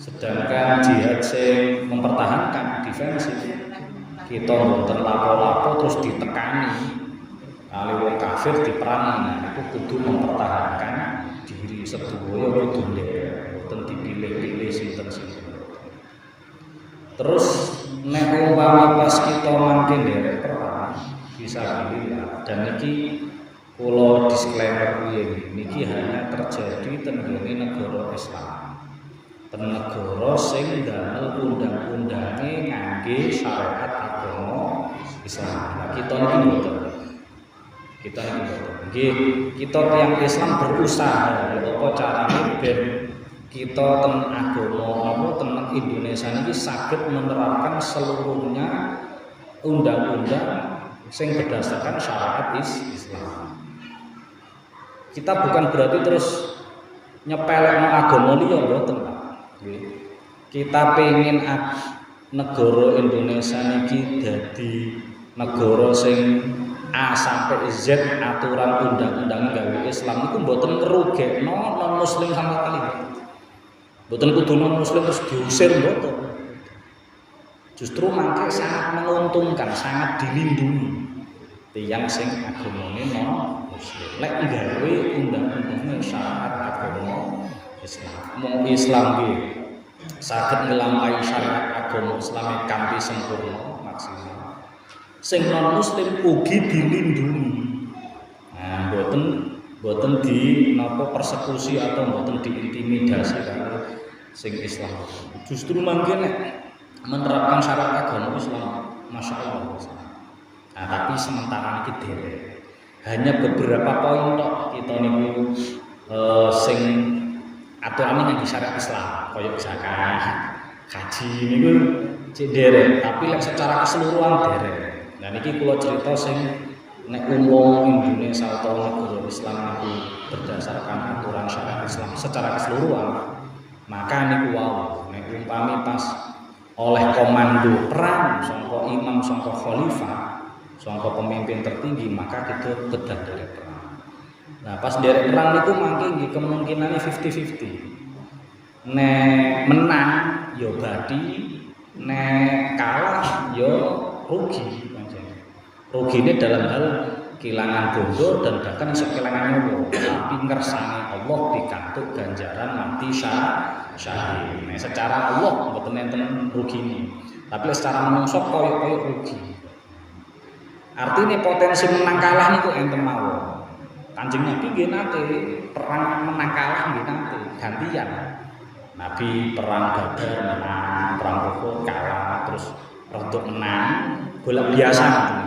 Sedangkan jihad sing mempertahankan defensif, kita mboten lapo-lapo terus ditekani kali wong kafir diperangi, itu kudu mempertahankan diri sedaya kudu mboten dipilih-pilih sinten-sinten. Terus nek umpama pas kita mangke nderek perang fisabilillah, dan iki kula disclaimer niki hanya terjadi ten negara Islam. Negara sing ndamel undang-undange ngangge syariat agama Islam. Nah, kita niki mboten. Nggih, kita tiyang Islam berusaha apa carane ben kita ten agama apa ten Indonesia niki saged menerapkan seluruhnya undang-undang sing berdasarkan syariat Islam. Kita bukan berarti terus nyepelekno agama liya mboten. kita pengen negara Indonesia niki dadi negara sing A sampai Z aturan undang-undang gawe Islam itu mboten ngerugekno non muslim sama sekali. Mboten kudu non muslim terus diusir mboten. Justru mangke sangat menguntungkan, sangat dilindungi tiyang sing agamane non muslim. Lek gawe undang-undang syariat agama Islam. Mung Islam nggih saged nglampahi syariat agama Islam kanthi sempurna maksimal. Sing non muslim ugi dilindungi. Nah, boten di napa persekusi atau boten diintimidasi karo sing Islam. Justru mangke nek menerapkan syariat agama Islam, masya Allah. Nah, tapi sementara iki derek. Hanya beberapa poin tok kita niku sing aturane nganggo syariat Islam, kaya zakat, haji niku cek derek, tapi lek secara keseluruhan derek. Nah niki kula cerita sing nek umum Indonesia atau negara Islam niku berdasarkan aturan syariat Islam secara keseluruhan, maka niku wau nek umpami pas oleh komando perang sangka imam sangka khalifah sangka pemimpin tertinggi maka kita kedah dari perang. Nah pas dari perang niku mangke nggih kemungkinane 50-50. Nek menang yo badi, nek kalah yo rugi. Rugine dalam hal kehilangan bondo dan bahkan iso kehilangan nyawa, tapi ngersani Allah pikantuk ganjaran mati syahid. Nah, secara Allah mboten enten rugine, tapi secara menungso koyo-koyo rugi. Artinya potensi menang kalah niku enten mawon. Kanjeng Nabi nggih nate perang menang kalah nggih nate gantian. Nabi perang Badar menang, perang Uhud kalah, terus rodok menang, golek biasa gitu.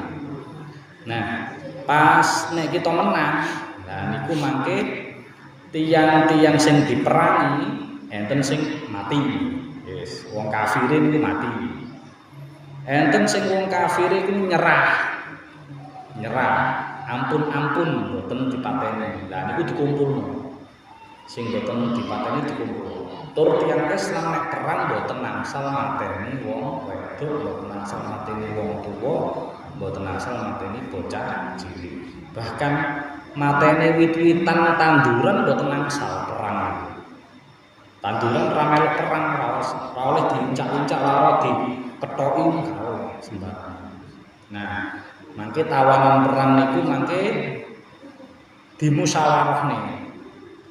Nah, pas nek kita menang, nah niku mangke tiang-tiang sing diperangi enten sing mati. Yes, wong kafir niku mati. Enten sing wong kafir iku nyerah. Ampun mboten dipateni. Lah niku dikumpulno. Sing mboten dipateni dikumpul. Tur tiyang Islam nek perang mboten angsal mateni wong wedok, mboten angsal mateni wong tuwa. Mboten asal mateni bocah cilik. Bahkan mateni wit-witan tanduran mboten angsal perang. Tanduran ra melok perang ra oleh diincak-incak lara dikethoki gawe sembarang. Nah, mangke tawanan perang niku mangke dimusyawarahne.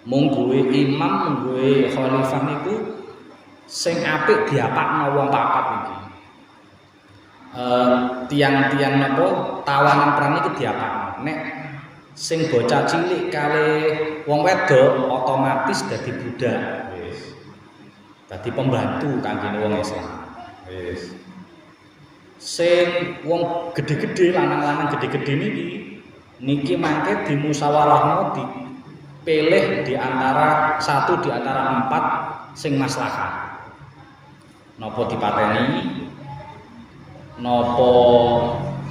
Mung duwe imam, mung duwe khalifah niku sing apik diapakno wong papat iki. Tiang-tiang napa tawanan perang iki diapakno. Nek sing bocah cilik kali wong wedok otomatis dadi budak. Wis. Dadi pembantu kanggene wong Islam. Wis. Sing wong gede-gede lanang-lanang gede-gede niki mangke dimusyawarahno dipilih di antara 1 di antara 4 sing maslahat. Napa dipateni? Napa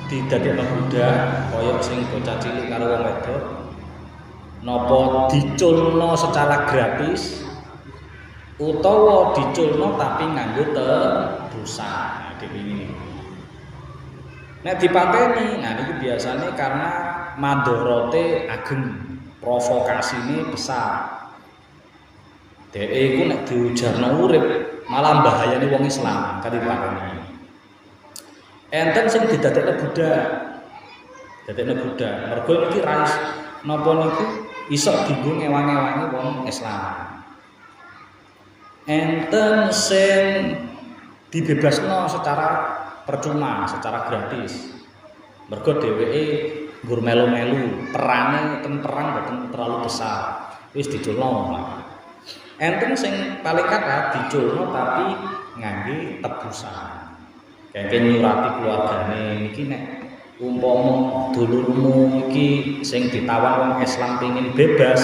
didadekno budak kaya sing bocah cilik karo wong wedok, napa diculno secara gratis utawa diculno tapi nganggo tebusan. Nah ini nek dipateni, nah niku biasane karena madharate ageng, provokasine besar. Dhek iku nek diujarno urip malah bahayane wong Islam kan dipateni. Enten sing didadekno budak. Mergo iki rais napa niku iso dienggo ngewang-ewangi wong Islam. Enten sing dibebasno secara percuma, secara gratis. Mergo dheweke nggur melu-melu, perange ten perang boten terlalu besar. Wis diculno. Enten sing paling kathah diculno tapi ngangge tebusan. Kayak nyurati keluargane iki nek umpama dulurmu iki sing ditawan wong Islam pengin bebas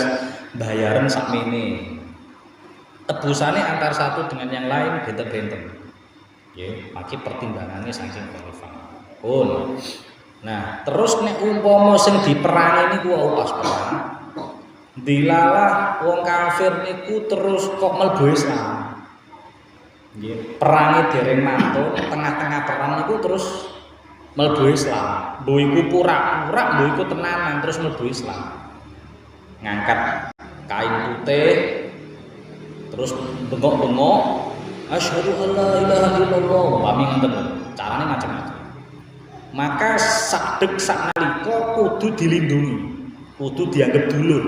bayaran sakmene. Tebusane antar satu dengan yang lain benten-benten. Nggih, maki pertimbangannya saking khalifah. Pun. Nah, terus nek umpama sing diperangi niku pas perang. Dilalah wong kafir niku terus kok mlebu Islam. Nggih, perange dereng mantun, tengah-tengah perang niku terus mlebu Islam. Mbuh iku pura-pura, mbuh iku tenanan terus mlebu Islam. Ngangkat kain putih terus bengok-bengok asyhadu alla ilaha illallah wami ngoten carane macam-macam. Maka sadek saknalika kudu dilindungi, kudu dianggap dulur.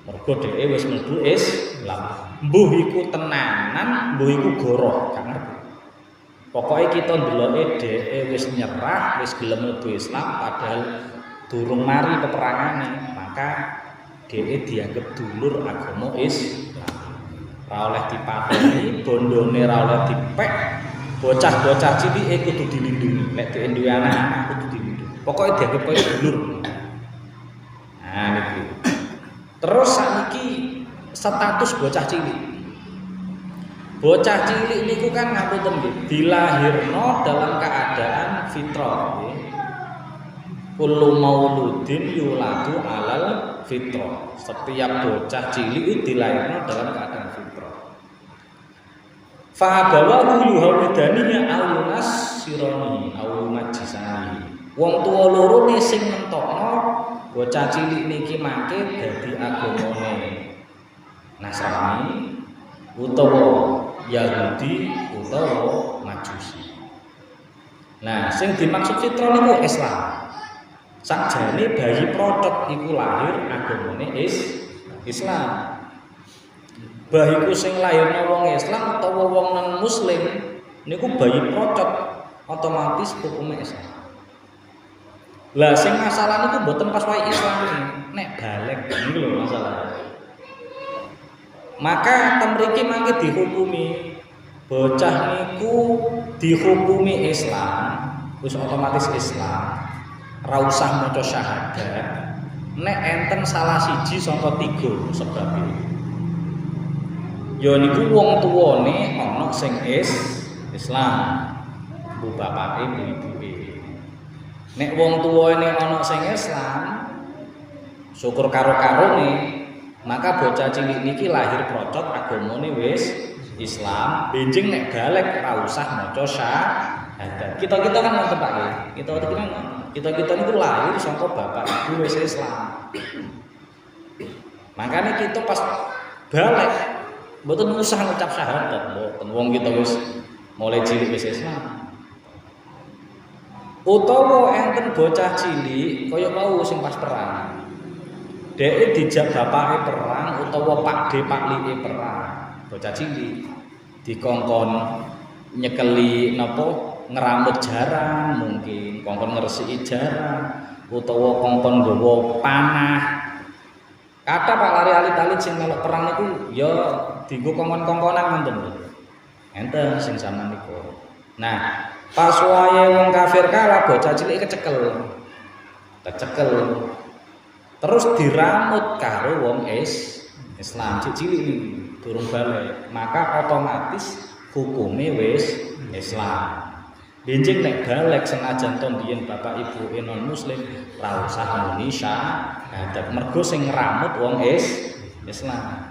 Mergo dhewe wis mlebu Islam. Mbuh iku tenanan, mbuh iku goroh, gak ngerti. Pokoke kita ndeloke dhewe wis nyerah, wis gelem mlebu Islam padahal durung mari peperangane, maka dhewe dianggap dulur agama Islam. Ora oleh dipateni, bondone ora oleh dipek. Bocah-bocah cilike kudu dilindungi. Nek dhewe duwe anak kudu dilindungi. Pokoke dianggap koyo dulur. Nah niku. Terus sakniki status bocah cilik. Bocah cilik niku kan ngapunten nggih, dilahirno dalam keadaan fitrah nggih. Kullu mauludin yuladu alal fitrah. Setiap bocah cilik dilahirno dalam keadaan fitrah. Fa bawahu yuhawidaninya aunas sironi au majisani. Wong tuwa loro ne sing nentokno bocah cilik niki mangke dadi agamane Nasrani utawa Yahudi utawa Majusi. Nah, sing dimaksud fitrah niku Islam. Sakjane bayi procot iku lahir agamane Islam. Bayiku sing lahirna wong Islam utawa wong non muslim niku bayi procot otomatis hukume Islam. Lah sing masalah niku mboten pas wae Islam nek balik niku lho masalah. Maka temriki mangke dihukumi bocah niku dihukumi Islam, wis otomatis Islam. Ra usah maca syahadat. Nek enten salah siji saka 3 sebabe. Ya niku wong tuwane ana sing Islam, bu bapake bu ibuke. Nek wong tuwane ana sing Islam, syukur karo-karone, maka bocah cilik niki lahir procot agamane wis Islam, benjing nek galek ora usah maca syahadat. Kita-kita kan ngoten Pak nggih. Kita niku lahir saka bapak ibu wis Islam. Makanya kita pas balik mboten usah ngucap syahadat, mboten wong kita wis mulai cilik wis Islam. Utawa enten bocah cilik kaya mau sing pas perang. Dhek dijak bapake perang utawa pakde paklike perang. Bocah cilik dikongkon nyekeli napa ngeramut jarang, mungkin kongkon ngresiki jarang utawa kongkon nggawa panah. Kata Pak lari alit-alit sing melok perang niku ya dienggo kongkon-kongkonan ngoten. Enten sing zaman niku. Nah, pas wayahe wong kafir kalah bocah cilik kecekel. Terus diramut karo wong Islam cilik durung balik. Maka otomatis hukume wis Islam. Benjing nek balik senajan to biyen bapak ibu non muslim ra usah muni syahadat mergo sing ngramut wong Islam.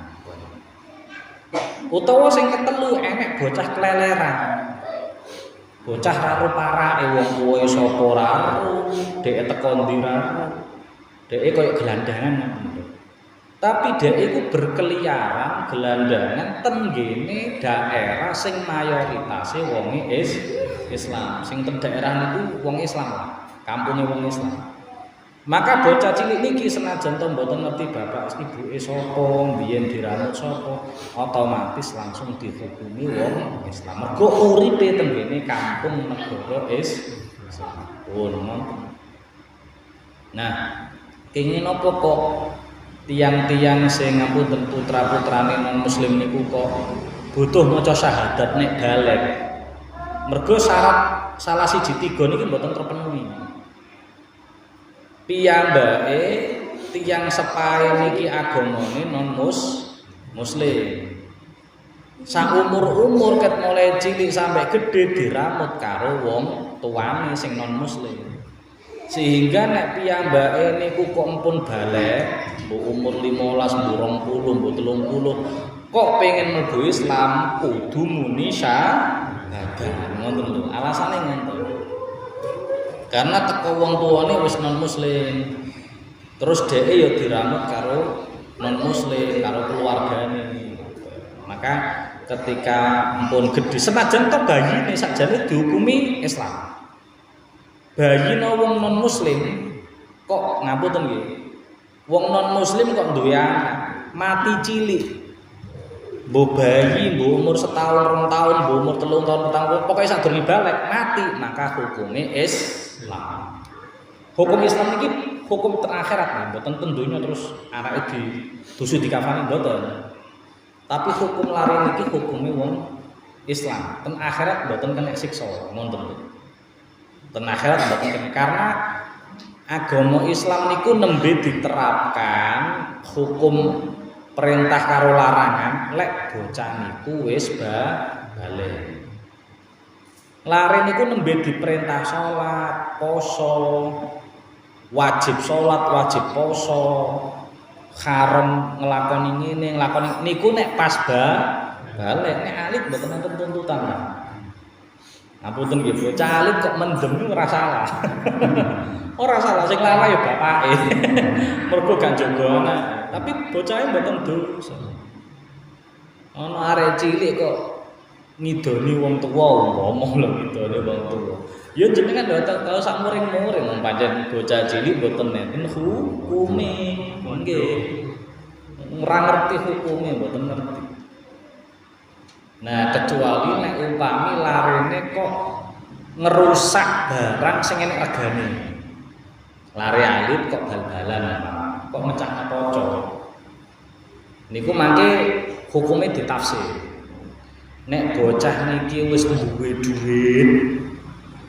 Utawa sing ketelu enek bocah keleleran. Bocah karo parake wong tuwa sapa ra dhek teko ndi ra. Dhek koyo gelandangan. Tapi dhek iku berkeliaran gelandangan ten ngene daerah sing mayoritas wonge Islam. Sing ten daerah niku wong Islam, kampunge wong Islam. Maka bocah cilik niki senajan to mboten ngerti bapak ibuke sapa, biyen diramut sapa, otomatis langsung dihukumi wong Islam. Mergo uripe ten ngene kampung negara Islam. Nah, kenging napa kok tiang-tiang sing ngapunten putra-putrane non muslim niku kok butuh maca syahadat nek balik. Mergo syarat salah siji 3 niki mboten terpenuhi. Piyambake tiyang sepahe niki agamane non muslim. Sak umur-umur ket mulai cilik sampai gede diramut karo wong tuane sing non muslim. Sehingga nek piyambake niku kok empun balik, mbok umur 15, mbok 20, mbok 30, kok pengen mlebu Islam kudu muni syahadat. Ngoten lho, alasane ngoten. Karena teko wong tuane wis non muslim. Terus dhek ya diramut karo non muslim, karo keluargane. Maka ketika ampun gede senajan to bayine sakjane dihukumi Islam. Bayine wong non muslim kok ngapunten nggih. Wong non muslim kok duwe anak, mati cilik. Mbok bayi, mbok umur setahun, 2 tahun, mbok umur 3 tahun, 4 tahun, pokoknya sadurunge balik mati, maka hukume Islam. Hukum Islam iki hukum terakhirat, mboten ten donya terus anake didusu dikafani mboten. Tapi hukum lare niki hukume wong Islam. Ten akhirat mboten kena siksa, ngoten. Ten akhirat mboten kena karena agama Islam niku nembe diterapkan hukum perintah karo larangan lek bocah niku wis balik. Lare niku nembe diperintah salat, poso, wajib salat, wajib poso, haram nglakoni ngene, nglakoni niku nek pas balik nek alit mboten wonten tuntutan. Ngapunten nggih bocah alit kok mendem ora salah. Ora salah sing lara ya bapake. Mergo gak njogo anak. Tapi bocahe mboten dosa. Ana arek cilik kok ngidoni wong tuwa umpama lho ngidoni wong tuwa. Ya jenengan lho tau sak muring-muring wong pancen bocah cilik mboten nenten hukume. Nggih. Ora ngerti hukume mboten ngerti. Nah, kecuali nek upami larene kok ngerusak barang sing enek regane. Lare alit kok bal-balan, kok mecah kaca. Niku mangke hukume ditafsir. Nek bocah niki wis duwe dhuwit,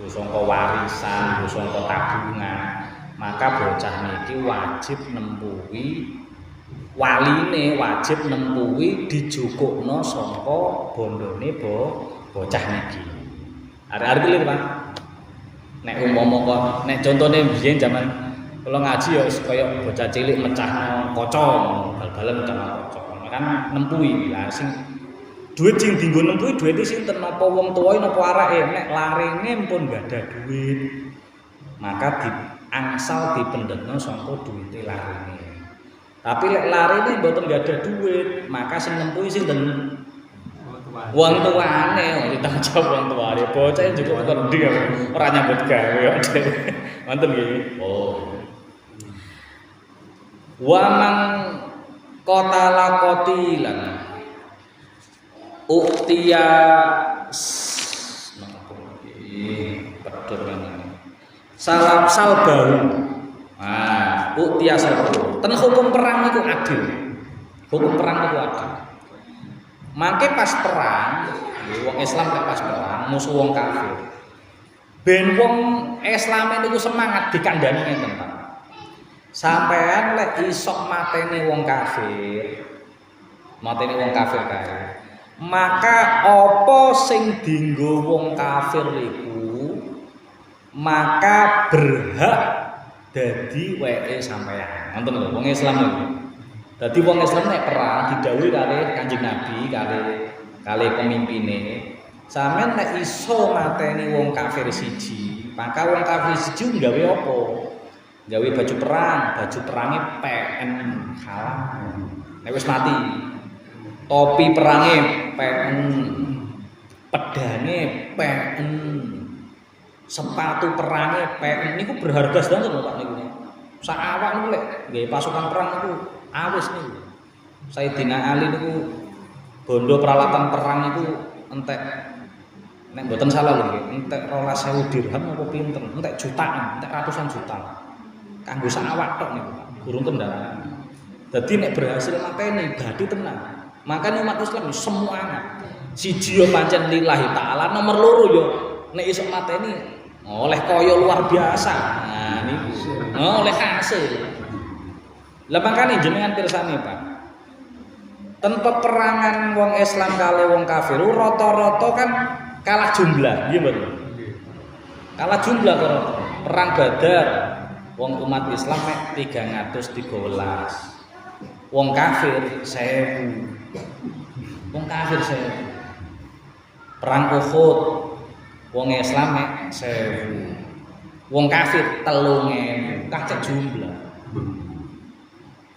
saka warisan, saka tabungan, maka bocah niki wajib nempuhi waline, wajib nempuhi dijukukno saka bondone bocah niki. Arek-arek lho, Pak. Nek umpama kok nek contone biyen zaman kula ngaji ya kaya bocah cilik mecahno kaca, bal-balan mecahno kaca. Kan nempuhi. Lah sing duit sing dienggo nempuhi duwite sinten napa wong tuwae napa areke? Nek larene pun gak ada duit, maka diangsal dipendhetno saka duwite larene. Tapi lek larene mboten gak ada duit, maka sing nempuhi sinten? Wong tuane, ditanggung jawab wong tuane. Bocah juga kok ndi ora nyambut gawe kok. Ngoten nggih. Oh. Wa man qatala qatilan uktiya salam salbahu. Ah, uktiya salbahu. Ten hukum perang niku adil. Hukum perang niku adil. Mangke pas perang, wong Islam nek pas perang musuh wong kafir. Ben wong Islam niku semangat dikandani ngeten, Pak. Sampean lek iso mateni wong kafir. Mateni wong kafir kae. Maka apa sing dienggo wong kafir iku maka berhak dadi weke sampean. Ngoten lho wong Islam niku. Dadi wong Islam nek perang didhawuhi kali Kanjeng Nabi kali pemimpine, sampeyan nek iso mateni wong kafir siji, maka wong kafir siji nggawe apa? Gawe baju perang, baju perange PN halal. Nek wis mati. Topi perange PN, pedane PN, sepatu perange PN niku berharga banget lho Pak niku. Sak awak niku lek nggih pasukan perang niku awis niku. Sayyidina Ali niku bondo peralatan perang niku entek nek mboten salah lho nggih, entek 12.000 dirham apa pinten, entek jutaan, entek ratusan juta. Kanggo sak awak tok niku, gurung kendaraan. Dadi nek berhasil mateni dadi tenan. Makanya umat Islam semuanya siji yo pancen lillahi taala, nomor loro yo nek iso mateni oleh kaya luar biasa. Nah niku oleh hasil. Lah makane jenengan pirsani Pak. Ten peperangan wong Islam kali wong kafir rata-rata kan kalah jumlah, nggih mboten? Kalah jumlah to. Perang Badar wong umat Islam mek 313. Wong kafir 1000. Wong kafir 1000. Perang Uhud wong Islam mek 1000. Wong kafir 3000, kacek jumlah.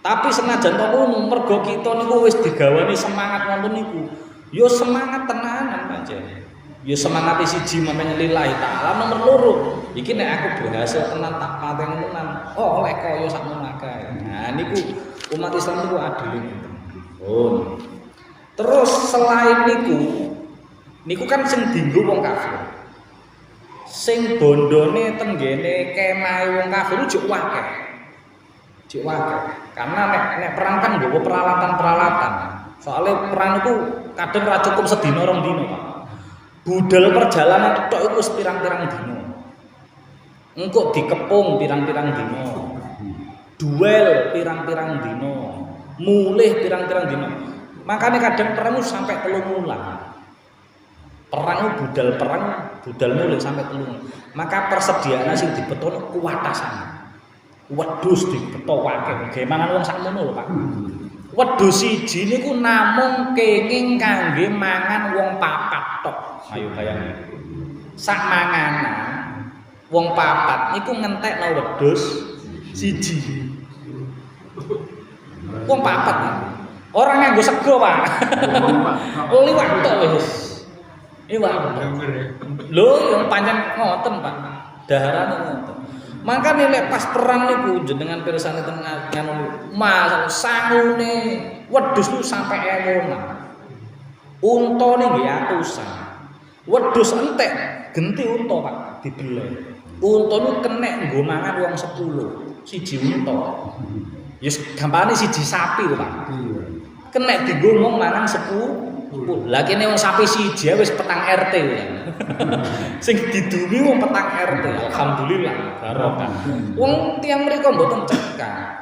Tapi senajan to ngono mergo kita niku wis digawani semangat wonten niku. Yo semangat tenanan pancen. Yo semangat siji mamane lillahi taala nomor loro. Iki nek aku berhasil tenan tak paten tenan. Oh oleh kaya sakmono akeh. Nah niku umat Islam niku adil. Oh. Terus selain niku kan sing dienggo wong kafir. Sing bondone tenggene kemahe wong kafir juk akeh. Juk akeh. Karena nek perang kan nggawa peralatan-peralatan. Soalnya perang itu kadang ra cukup sedina rong dina, Pak. Budal perjalanan tok iku pirang-pirang dina. Engko dikepung pirang-pirang dina. Duel pirang-pirang dina. Mulih pirang-pirang dina. Makanya kadang perang sampai 3 wulan. Perang budal mulih sampai 3 wulan. Maka persediaan sing dibetono kuwatasan. Wedhus dibeto akeh, gimana wong sakmono lho, Pak. Wedhus siji niku namung kenging kangge mangan wong 4 tok. Ayo bayangin. Sak manganan wong 4 niku ngentekno wedhus siji. Wong 4. Ora nganggo sego, Pak. Liwat tok wis. Liwat. Lho, yang pancen ngoten, Pak. Daharane ngoten. Maka nilai pas perang niku jenengan pirsani tengah nganu mas sangune wedhus niku sampai ewonan. Untane nggih atusan. Wedhus entek genti unta, Pak, dibeleh. Unta niku kenek nggo mangan wong 10, siji unta. Ya gampane siji sapi lho, Pak. Kenek dienggo wong mangan 10. Lah kene wong sapi siji wis petang RT ya. Sing didumi wong petang RT. Alhamdulillah barokah. Wong tiyang mriku mboten cekak.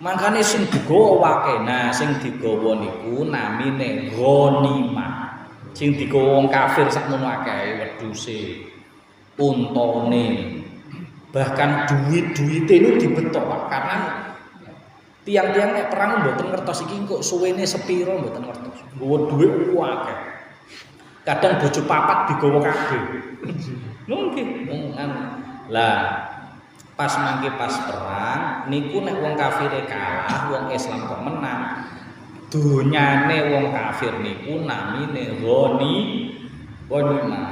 Mangkane sing digawa wae. Nah, sing digawa niku namine ghanimah. Sing digawa wong kafir sakmono akeh wedhuse, untane. Bahkan duit-duite niku dibetok, Pak. Karena tiang-tiang nek perang mboten ngertos iki kok suwene sepiro mboten ngertos. Nggawa dhuwit akeh. Kadang bojo 4 digawa kabeh. Mungkin lah pas mangke pas perang niku nek wong kafire kalah, wong Islam kok menang. Donyane wong kafir niku namine ghanimah.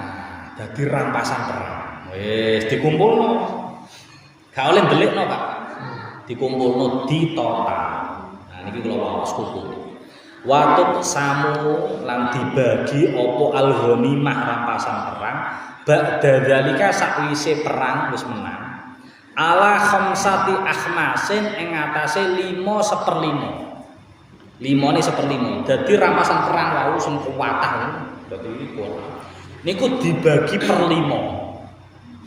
Dadi rampasan perang. Wis dikumpulno. Gak oleh ndelikno, Pak. Dikumpulno di total. Nah niki kula waos kumpul. Watub samu lan dibagi apa al-ghanimah rampasan perang ba'da dzalika sakwise perang wis menang. Ala khamsati akhmasin ing atase 5/5. 5 1/5. Dadi rampasan perang wau sing kuwatah. Dadi niku dibagi per 5.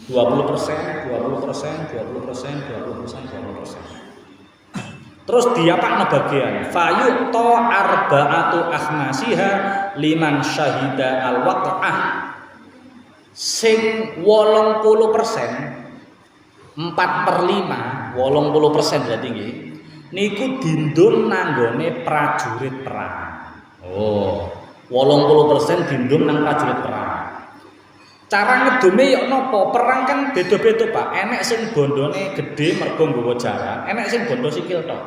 20%, 20%, 20%, 20%. Terus diapakna bagian fayu'ta arba'atu akhmasiha liman syahida al-waqa'ah. Sing 80% 4/5, 80% berarti nggih. Niku dindum nanggone prajurit perang. Oh, 80% dindum nang prajurit perang. Cara ngedome ya napa? Perang kan beda-beda, Pak. Enek sing bondone gedhe mergo nggawa jaran, enek sing bondo sikil tok.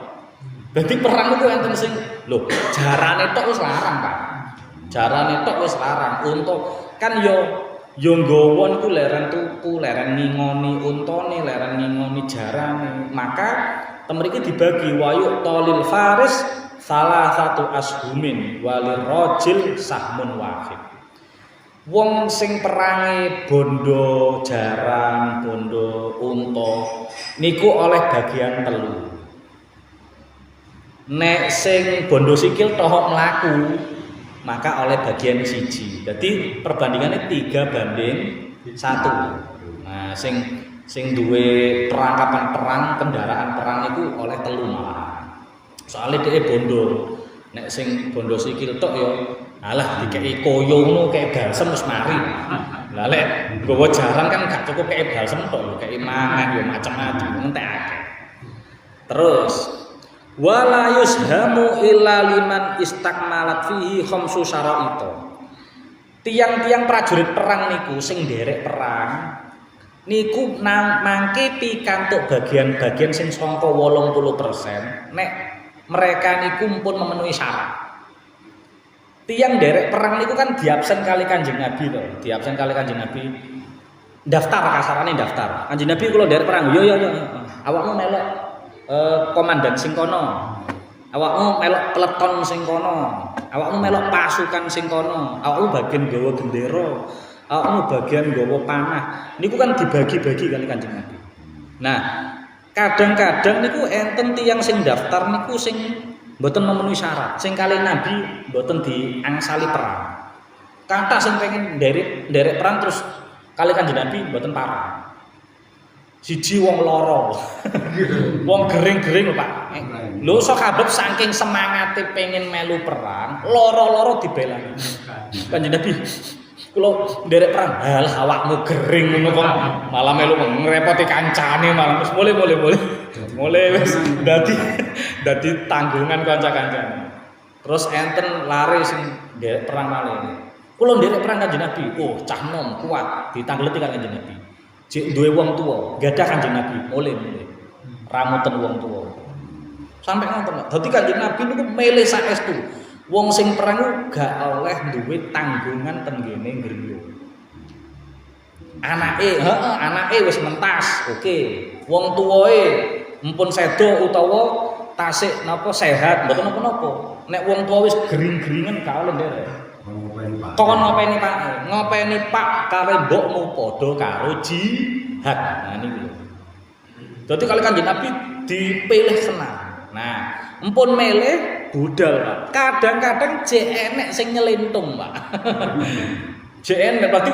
Dadi perang itu enten sing lho, jarane tok wis larang, Pak. Jarane tok wis larang. Untuk kan yo nggawa niku leren tuku, leren ngingoni untane, leren ngingoni jarane. Maka temriki dibagi wayu tolil faris salah satu ashumin walir rajil sahmun wahid. Wong sing perange bondo jaran, bondo unta niku oleh bagian 3. Nek sing bondo sikil tohok mlaku maka oleh bagian 1. Jadi perbandingannya 3/1. Nah, sing duwe perangkapan perang, kendaraan perang niku oleh 3 malah. Soale dhek bondo. Nek sing bondo sikil tok ya alah dikeki koyo ngono kaya balsem wis mari. Lah lek nggawa jaran kan gak cukup kaya balsem tok lho, kaya mangan ya macam-macam entek akeh. Terus Wala yushamu illa liman istakmalat fihi khamsu syara'ita. Tiang-tiang prajurit perang niku sing nderek perang niku mangke pikantuk bagian-bagian sing sangka 80% nek mereka niku pun memenuhi syarat. Tiang derek perang niku kan diabsen kali Kanjeng Nabi to, diabsen kali Kanjeng Nabi. Daftar kasarane daftar. Kanjeng Nabi kula derek perang, yo. Awakmu melok komandan sing kono. Awakmu melok peleton sing kono. Awakmu melok pasukan sing kono. Awakmu bagian gawa gendera. Awakmu bagian gawa panah. Niku kan dibagi-bagi kali Kanjeng Nabi. Nah, kadang-kadang niku enten tiyang sing daftar niku sing mboten memenuhi syarat. Sing kali Nabi mboten diangsali perang. Kata sing pengen nderek perang terus kali Kanjeng Nabi mboten parah. Siji wong loro. Wong gering-gering lho, Pak. Lho sahabat saking semangate pengen melu perang, loro-loro dibelani. Kanjeng Nabi kula nderek perang, hal awakmu gering ngono kok malah melu ngrepoti kancane malah wis mulai wis dadi tanggungan kanca-kancane. Terus enten lari sing nderek perang malih. Kula nderek perang Kanjeng Nabi, oh cah nom kuat ditangleti karo Kanjeng Nabi. Jek duwe wong tuwa, gadah Kanjeng Nabi, mulai ramuten wong tuwa. Sampai ngoten. Dadi Kanjeng Nabi niku milih saestu. Wong sing perang gak oleh duwe tanggungan tenggene griya. Anake wis mentas, oke. Wong tuwae mumpun sedo utawa tasik napa sehat, mboten napa-napa. Nek wong tuwa wis gering-geringen gak oleh nderek. Kon ngopeni Pak karo mbokmu padha karo jihad. Nah niku lho. Dadi kali Kanjeng Nabi dipilih senang. Nah, empun milih budal, Pak. Kadang-kadang jek enek sing nyelentung, Pak. Jek enek berarti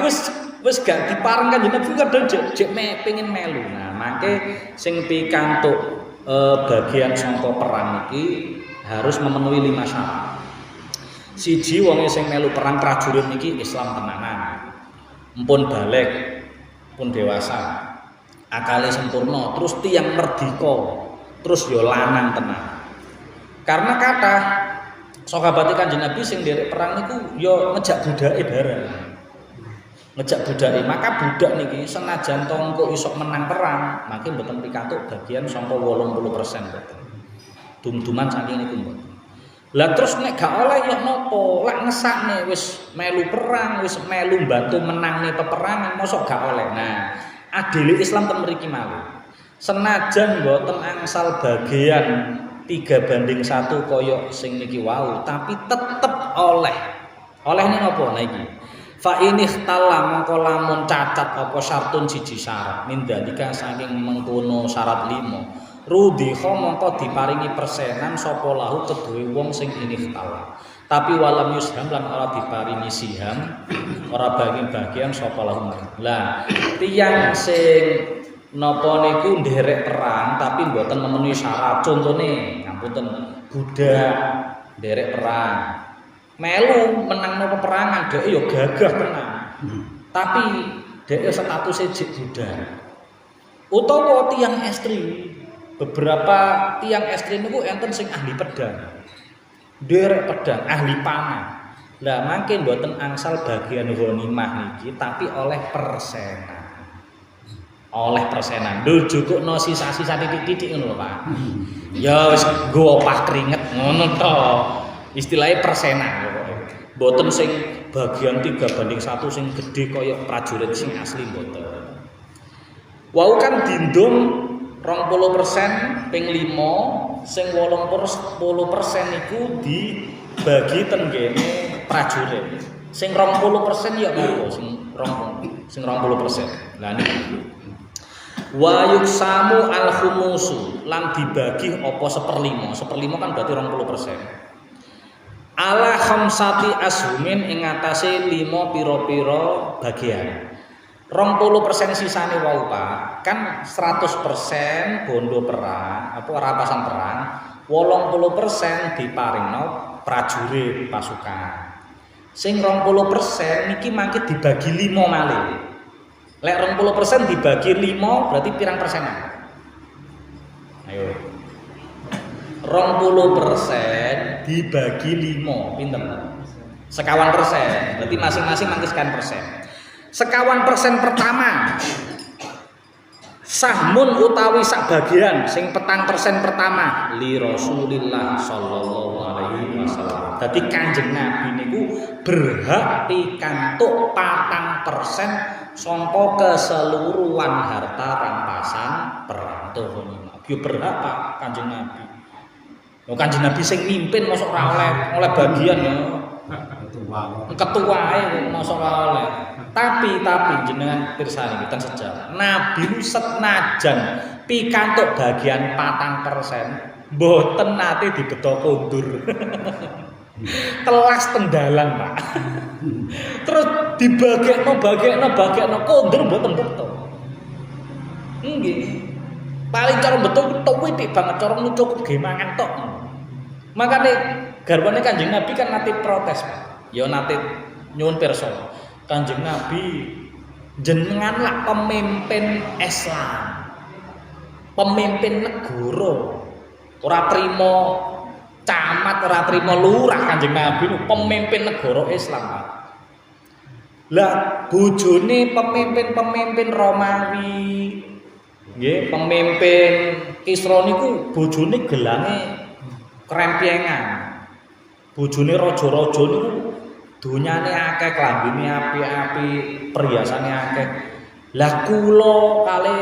wis gak dipareng Kanjeng Nabi kadang jek pengin melu. Nah, mangke sing pikantuk bagian sangka perang iki harus memenuhi 5 syarat. Siji wonge sing melu perang prajurit niki Islam tenanan. Empun balik, pun dewasa. Akale sempurna, terus tiyang merdika, terus ya lanang tenan. Karena kata sahabat Kanjeng Nabi sing nderek perang niku ya ngejak budake bareng. Ngejak budake, maka budak niki senajan to engko iso menang perang, mangke mboten pikantuk bagian saka 80% mboten. Dum-duman saking niku mboten. Lah terus nek gak oleh ya napa? Lek ngesakne wis melu perang, wis melu bantu menangne peperangan, mosok gak oleh. Nah, adile Islam ten mriki malih. Senajan mboten angsal bagian 3:1 kaya sing niki wau, tapi tetep oleh. Oleh ning apa? Nah iki. Fa inikhtalla mongko lamun cacat apa syartun siji syarat mindalika saking mengkono syarat 5. Rudhiha mongko diparingi persenan sapa lahu keduwe wong sing inikhtalla. Tapi walam yusham lan ora diparingi siham, ora bagian sapa lahu. Lah, tiyang sing napa niku nderek perang tapi mboten memenuhi syarat. Contone, ngapunten, budak nderek perang. Melu menang peperangan dhek ya gagah tenan. Tapi dhek statusé jek budak. Utawa tiyang estri. Beberapa tiang estri niku enten sing ahli pedang. Nderek pedang, ahli panah. Lah mangke mboten angsal bagian ghanimah niki tapi oleh persenan. Oleh persenan. Lho jukukno sisa-sisa titik-titik ngono lho, Pak. Ya wis nggo opah keringet ngono to. Istilahnya persenan pokoke. Mboten sing bagian 3:1 sing gedhe kaya prajurit sing asli mboten. Wau kan dindung 20% ping 5 sing 80% niku dibagi tenggene prajurit. Sing 20% ya apa sing 20%. Lah niku. Wa yuksamu al-khumusu lan dibagi apa 1/5. 1/5 kan berarti 20%. Ala khamsati ashumin ing atase 5 pira-pira bagian. 20% sisane wau Pak, kan 100% bondo perang, apa rampasan perang, 80% diparingno prajurit pasukan. Sing 20% niki mangke dibagi 5 malih. Lek 20% dibagi 5 berarti pirang persenan? Ayo. 20% dibagi 5 pinten? 50%. Berarti masing-masing mangke sekian persen. 50% pertama sahmun utawi sak bagian sing 4% pertama li Rasulillah sallallahu alaihi wasallam. Dadi Kanjeng Nabi niku berhak pikantuk 4% sangka keseluruhan harta rampasan perang. Yo berhak Pak Kanjeng Nabi. Yo Kanjeng Nabi sing mimpin mosok ora oleh bagian ya. Ketuae mosok ora oleh. Tapi jenengan pirsani kita sejarah. Nabi senajan pikantuk bagian 4% mboten nate dibeto kondur. Telas tendalan, Pak. Terus dibagekno kondur mboten beto. Nggih. Paling cara betul witik banget cara cukup ge mangan tok. Makane garwane Kanjeng Nabi kan nate protes, Pak. Ya nate nyuwun pirsa. Kanjeng Nabi jenenganlah pemimpin Islam. Pemimpin negara. Ora trimo camat, ora trimo lurah Kanjeng Nabi pemimpin negara Islam, Pak. Lah bojone pemimpin Romawi, nggih, pemimpin Kisra niku bojone gelange krempengan. Bojone raja-raja niku donyane akeh, klambine api-api, perhiasane akeh. Lah kula kali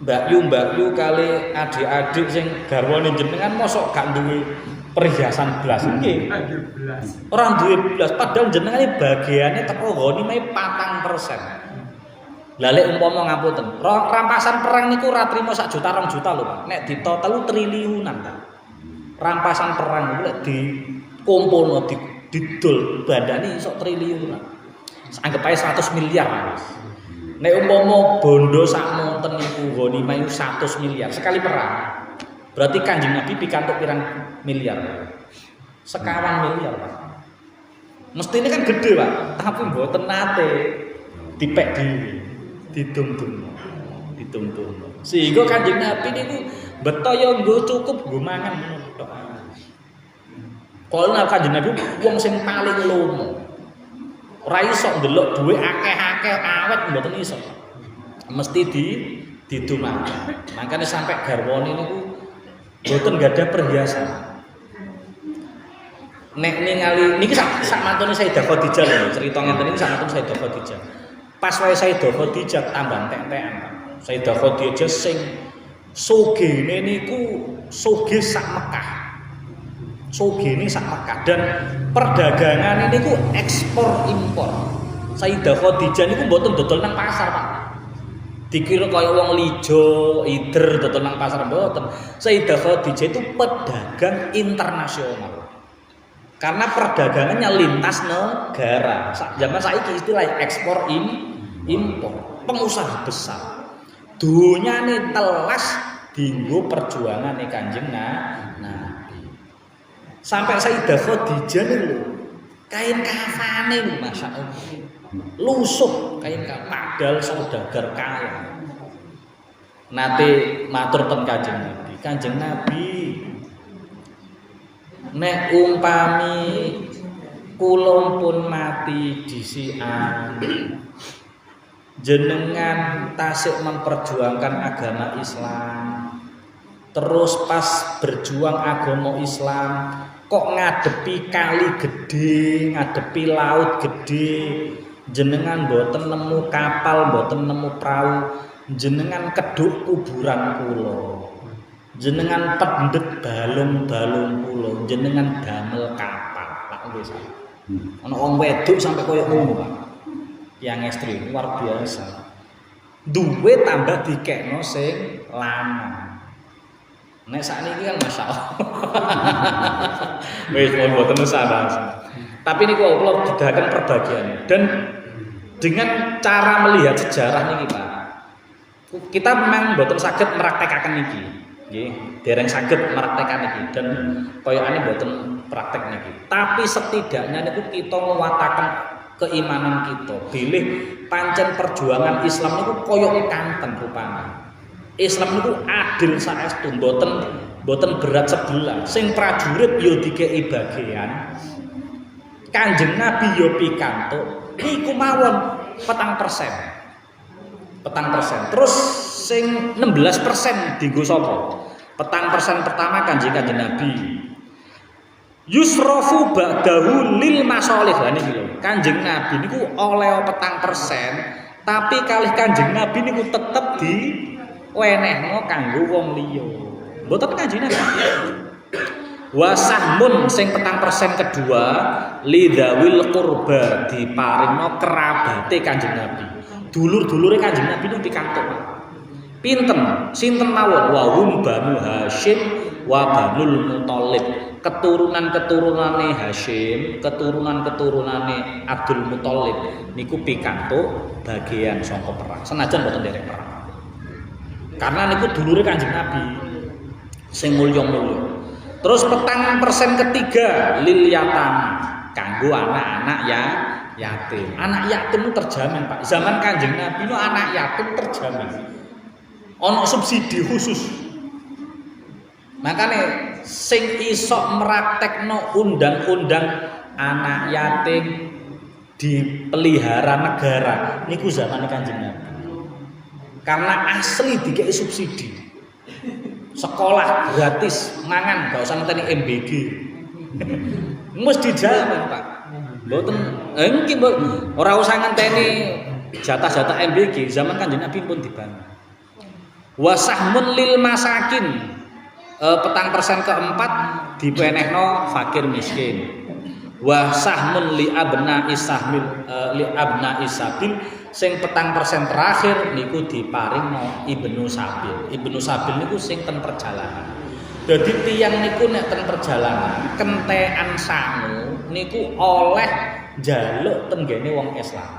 Mbak Yu kali adik-adik sing garwane jenengan mosok gak duwe perhiasan blas nggih. Ora duwe blas padahal jenengane bagiane teko ghanimah 4%. Lah lek umpama ngapunten, rampasan perang niku ora trimo 1 juta 2 juta lho, Pak. Nek ditotal triliunan, Pak. Rampasan perang lek dikumpulno didol bandane iso triliunan. Anggap ae 100 miliar. Nek umpama bondo sak monten niku ghanimah 100 miliar sekali perang. Berarti Kanjeng Nabi pikantuk pirang miliar? 50 miliar, Pak. Mestine kan gede, Pak, tapi mboten nate dipek dhewe. Ditum-tum. Sehingga Kanjeng Nabi niku beto ya nggo cukup nggo mangan ngono tok. Kalau Kanjeng Nabi wong sing paling lomo. Ora iso ndelok duwe akeh-akeh awet mboten iso. Mesti didumakan. Makane sampai garwane niku mboten gadah perhiasan. Nek ningali niki sak mantune Sayyidah Khadijah lho, cerita ngenten iki sak mantune Sayyidah Khadijah. Pas wae Sayyidah Khadijah tambah entek-entekan. Sayyidah Khadijah sing sugene niku sugih sak Mekah. Sugene sak Mekah dan perdagangan niku ekspor impor. Sayyidah Khadijah niku mboten dodol nang pasar, Pak. Dikira kaya wong lijo, ider dodol nang pasar mboten. Sayyidah Khadijah itu pedagang internasional. Karena perdagangannya lintas negara. Zaman saiki istilah ekspor impor. Pengusaha besar. Dunyane telas dienggo perjuangane Kanjeng Nabi. Sampai Sayyidah Khadijah niku kain kafane lho masyaallah. Lusuh kain kafan padahal saudagar kaya. Nate matur ten Kanjeng Nabi. Kanjeng Nabi nek umpami kula pun mati disian jenengan tasik memperjuangkan agama Islam. Terus pas berjuang agama Islam kok ngadepi kali gede, ngadepi laut gede, jenengan mboten nemu kapal, mboten nemu perahu, jenengan keduk kuburan kula, jenengan pendet balung-balung kula, jenengan damel kapal, Pak wis. Ana wong wedok sampai koyo ngono, Pak. Yang ekstrim luar biasa. Duwe tambah dikekno sing lanang. Nek sakniki kan masyaallah. Wis mboten usah bahas. Tapi niku kula dedahaken perbagian dan dengan cara melihat sejarah niki, Pak. Kita memang mboten saged meraktekaken niki. Nggih, dereng saged meraktekaken niki dan koyokane mboten praktek niki. Tapi setidaknya niku kita nguwataken keimanan kita. Bilih pancen perjuangan Islam niku koyok kanten rupane. Islam niku adil saestu mboten Mboten berat sebelah. Sing prajurit yo dikei bagian. Kanjeng Nabi yo pikantuk iku mawon 4%. Terus sing 16% dienggo sapa? 4% pertama Kanjeng Nabi. Yusrofu ba'dahu lil masolih. Lah niki lho. Kanjeng Nabi niku oleh 4%, tapi kalih Kanjeng Nabi niku tetep diwenehno kanggo wong liya. Mboten Kanjeng Nabi. Wasahmun sing 4% kedua lidawil qurba diparingno kerabate Kanjeng Nabi. Dulur-dulure Kanjeng Nabi niku pikantuk. Pinten? Sinten mawon? Wa hum Banu Hasyim wa Banul Muthalib. Keturunan-keturunane Hasyim, keturunan-keturunane Abdul Muthalib niku pikantuk bagian saka perang. Senajan mboten derek perang. Karena niku dulure Kanjeng Nabi sing mulya-mulya. Terus 4% ketiga lil yatama kanggo anak-anak yatim. Anak yatim itu terjamin, Pak. Zaman Kanjeng Nabi itu anak yatim terjamin. Ono subsidi khusus. Makanya sing iso meraktekno undang-undang anak yatim dipelihara negara niku zaman Kanjeng Nabi. Karena asli dikei subsidi. Sekolah gratis, mangan gak usah ngenteni MBG. Mesti dijamin, Pak. Mboten engki ora usah ngenteni jatah-jatah MBG, zaman Kanjeng Nabi pun dibangun. Wasahmun lil masakin. 4% keempat dipenehno fakir miskin. Wasahmun li abna isabil sing 4% terakhir niku diparingno ibnu sabil. Ibnu sabil niku sing ten perjalanan. Dadi tiyang niku nek ten perjalanan kentekan sangu niku oleh njaluk ten gene wong Islam.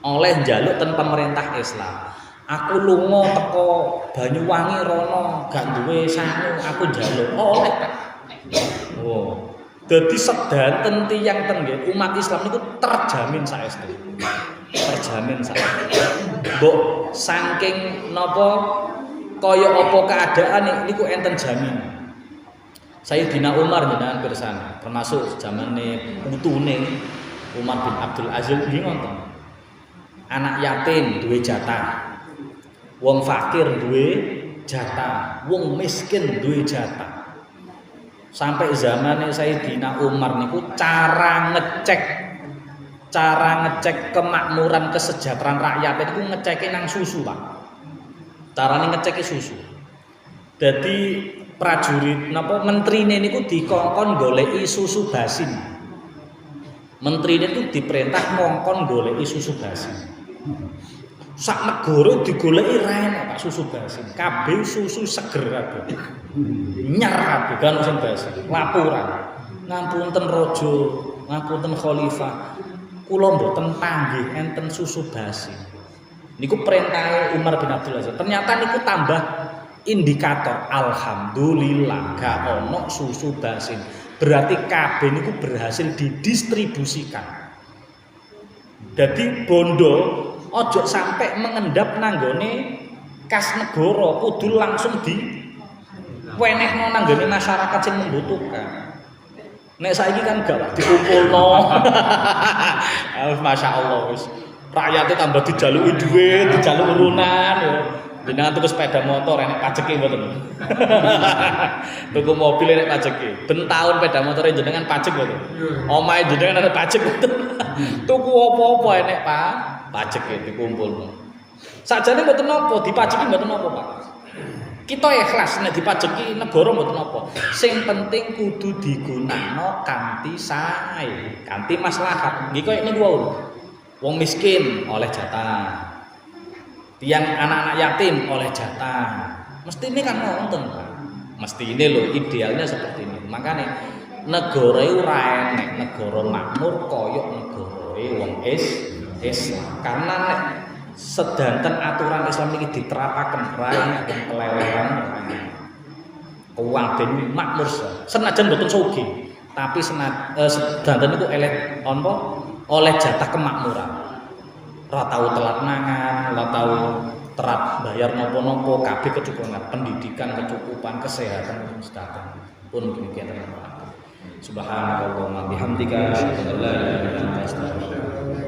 Oleh njaluk ten pemerintah Islam. Aku lunga teko Banyuwangi rono gak duwe sangu, aku njaluk oleh. Oh. Dadi sedanten tiyang ten umat Islam niku terjamin saestu. Terjamin saya. Mbok saking napa kaya apa keadaan niku enten jaminan. Sayyidina Umar jenengan pirsani, termasuk zamane putune Umar bin Abdul Aziz nggih ngoten. Anak yatim duwe jatah. Wong fakir duwe jatah, wong miskin duwe jatah. Sampai zamane Sayyidina Umar niku cara ngecek kemakmuran kesejahteraan rakyat itu ngeceke nang susu, Pak. Carane ngeceke susu. Dadi prajurit napa menterine niku dikongkon goleki susu basin. Menterine itu diperintah ngongkon goleki susu basin. Sak negara digoleki ra enak Pak susu basin. Kabeh susu seger kabeh. Nyar kabeh kan sing basin. Laporan. Ngapunten raja, ngapunten khalifah. Kula mboten panggih enten susu basi. Niku perintahe Umar bin Abdul Aziz. Ternyata niku tambah indikator alhamdulillah gak ono susu basi. Berarti kabeh niku berhasil didistribusikan. Jadi bondo ojo sampai mengendap nanggone kas negara, kudu langsung diwenehno nanggone masyarakat sing membutuhkan. Nek saiki kan gak dikumpulno. Masya Allah wis. Rakyate tambah dijaluki dhuwit, dijaluk urunan ya. Jenengan tuku sepeda motor enek pajeke mboten. Tuku mobil enek pajeke. Ben taun sepeda motor jenengan pajek mboten. Omahe jenengan ada pajek mboten. Tuku apa-apa enek pajeke dikumpulno. Sakjane mboten napa, dipajeki mboten napa, Pak. Kita ikhlas nek dipajeki negara mboten napa. Sing penting kudu digunakno kanthi sae, kanthi maslahat. Nggih koyo niku wae. Wong miskin oleh jatah. Tiang anak-anak yatim oleh jatah. Mesti ini kan wonten, Pak. Mesti ini lho idealnya seperti ini. Makanya negara ora enek negara makmur koyo negara wong Islam. Karena nek sedanten aturan Islam ini diterapkan rakyat dan keleleran uang ben makmur senajan mboten sugih tapi sedanten itu oleh jatah kemakmuran ora tau telat mangan ora tau terat bayar nopo-nopo kabeh kecukupan, pendidikan kecukupan, kesehatan sedekah pun demikian teman-teman. Subhanallahumma bihamdika asyhadu an la ilaha illa anta astaghfiruka